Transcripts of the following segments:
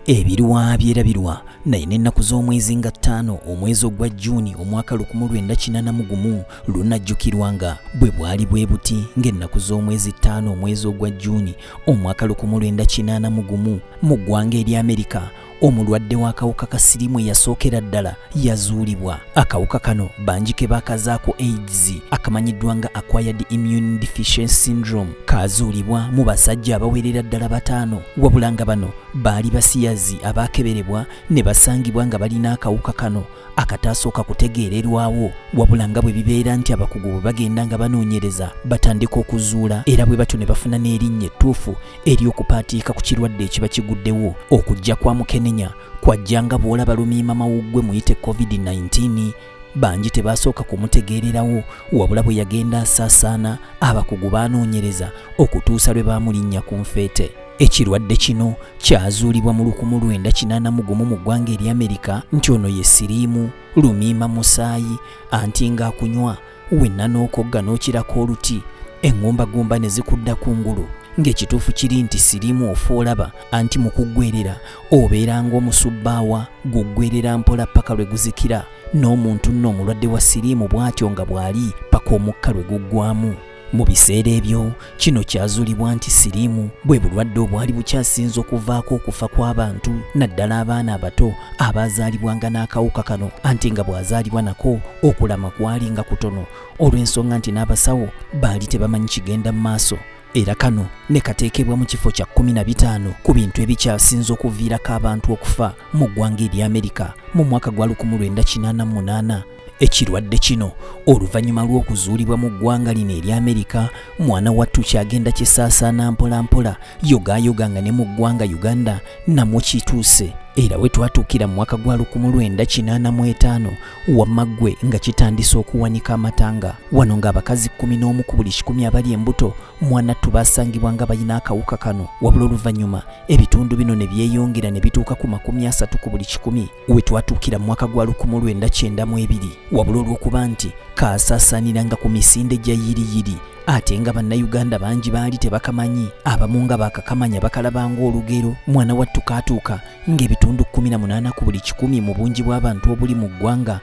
Ebirwa byerabirwa naye n'ennaku z'omwezi nga 5 omwezi ogwa Juni omwaka 1981 lunajjukirwanga bwe bwali bwe buti ng'ennaku z'omwezi 5 omwezi ogwa Juni omwaka 1981 mu ggwanga erya Amerika omulwadde w'akawuka ka siriimu eyasookera ddala yazuulibwa. Akawuka kano bangi ke baakazaako AIDS akamanyiddwa nga Acquired Immune Deficiency Syndrome kaazuulibwa mu basajja abawerera ddala 5 wabula nga bano baali basiyazi abaakeberebwa ne basangibwa nga balina akawuka kano akataasooka kutegeererwawo wabula nga bwe bibeera nti abakugu bwe bagenda nga banoonyereza batandika okuzuula era bwe batyo ne bafuna n'erinnya ettuufu ery'okupaatiika ku kirwadde ekiba kiguddewo. Okujja kwa Mukenenya kwajja nga bw'olaba lumiima mawuggwe muyite COVID-19 bangi tebaasooka kumutegeererawo wabula bwe yagenda asaasaana abakugu baanoonyereza okutuusa lwe baamulinnya ku nfeete. Ekirwadde kino kyazuulibwa mu 1981 mu ggwanga erya Amerika nti ono ye siriimu, lumiima musaayi, anti ng'akunywa wenna n'okogga n'okirako oluti eŋŋumbagumba ne zikudda kungulu. Ng'ekituufu kiri nti siriimu ofa olaba anti mu kuggwerera obeera ng'omusubbaawa guggwerera mpola paka lwe guzikira n'omuntu nno omulwadde wa siriimu bw'atyo nga bw'ali paka omukka lwe guggwamu. Mu biseera ebyo kino kyazuulibwa nti siriimu bwe bulwadde obwali bukyasinza okuvaako okufa kw'abantu naddala abaana abato abaazaalibwanga n'akawuka kano anti nga bw'azaalibwa nako okulama kwali nga kutono olw'ensonga nti n'abasawo baali tebamanyi kigenda mu maaso. Era kano ne kateekebwa mu kifo kya 15 ku bintu ebikyasinza okuviirako abantu okufa mu ggwanga erya Amerika mu mwaka gwa 1988. Ekirwadde kino oluvannyuma lw'okuzuulibwa mu ggwanga lino erya Amerika mwana wattu kyagenda kisaasaana mpola mpola yogayoga nga ne mu ggwanga Uganda namwo kituuse. Era we twatuukira mu mwaka gwa 1985 wamma ggwe nga kitandise okuwanika amatanga wano ng'abakazi 11 ku buli 10 abali embuto mwanattu baasangibwa nga balina akawuka kano wabula oluvannyuma ebitundu bino ne byeyongera ne bituuka ku 30 ku buli 10 we twatuukira mu mwaka gwa 1992 wabula olw'okuba nti kaasaasaaniranga ku misinde gya yiriyiri ate nga bannayuganda bangi baali tebakamanyi abamu nga bakakamanya bakalabanga olugero mwana wattu kaatuuka ng'ebitundu 18 ku buli 10 mu bungi bw'abantu obuli mu ggwanga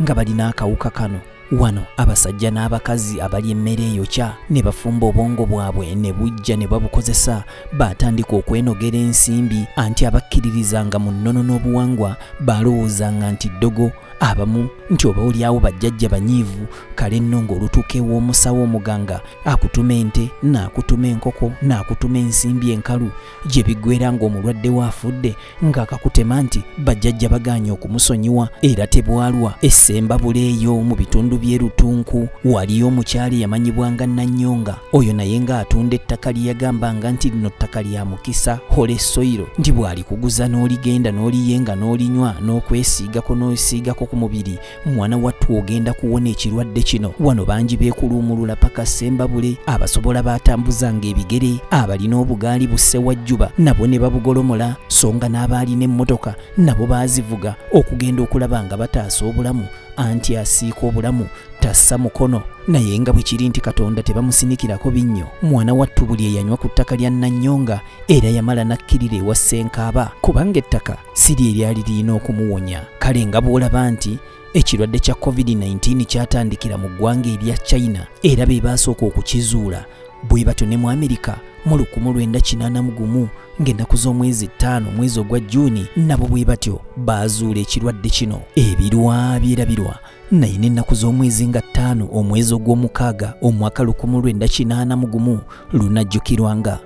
nga balina akawuka kano. Wano abasajja n'abakazi abali emmere eyokya ne bafumba obwongo bwabwe ne bujja ne babukozesa baatandika okwenogera ensimbi anti abakkiririzanga mu nnono n'obuwangwa balowoozanga nti ddogo abamu nti oba olyawo bajjajja banyiivu kale nno ng'olutuuka ew'omusawo omuganga akutuma ente n'akutuma enkoko n'akutuma ensimbi enkalu gye biggwera ng'omulwadde waafudde ng'akakutema nti bajjajja bagaanye okumusonyiwa era tebwalwa. Essembabula eyo mu bitundu by'e Rutunku waliyo omukyali yamanyibwanga Nannyonga oyo naye ng'atunda ettaka lye yagambanga nti lino ttaka lya mukisa hole soiro nti bw'ali kuguza n'oligenda n'oliyenga n'olinywa n'okwesiigako n'osiigako ku mubiri mwana wattu ogenda kuwona ekirwadde kino. Wano bangi beekuluumulula paka Ssembabule abasobola baatambuzanga ebigere abalina obugaali busse wajjuba nabo ne babugolomola so nga n'abaalina emmotoka nabo baazivuga okugenda okulaba nga bataasa obulamu anti asiika obulamu tassa mukono. Naye nga bwe kiri nti Katonda tebamusinikirako binnyo mwana wattu buli eyanywa ku ttaka lya Nannyonga era yamala nakkirira ewa Ssenkaaba kubanga ettaka si lye lyali lirina okumuwonya. Kale nga bw'olaba nti ekirwadde kya COVID-19 kyatandikira mu ggwanga erya China era be baasooka okukizuula bwe batyo ne mu Amerika mu 1981 ng'ennaku z'omwezi 5 omwezi ogwa Juni nabo bwe batyo baazuula ekirwadde kino. Ebirwa byerabirwa naye n'ennaku z'omwezi nga 5 omwezi ogw'omukaaga omwaka 1981 lunajjukirwanga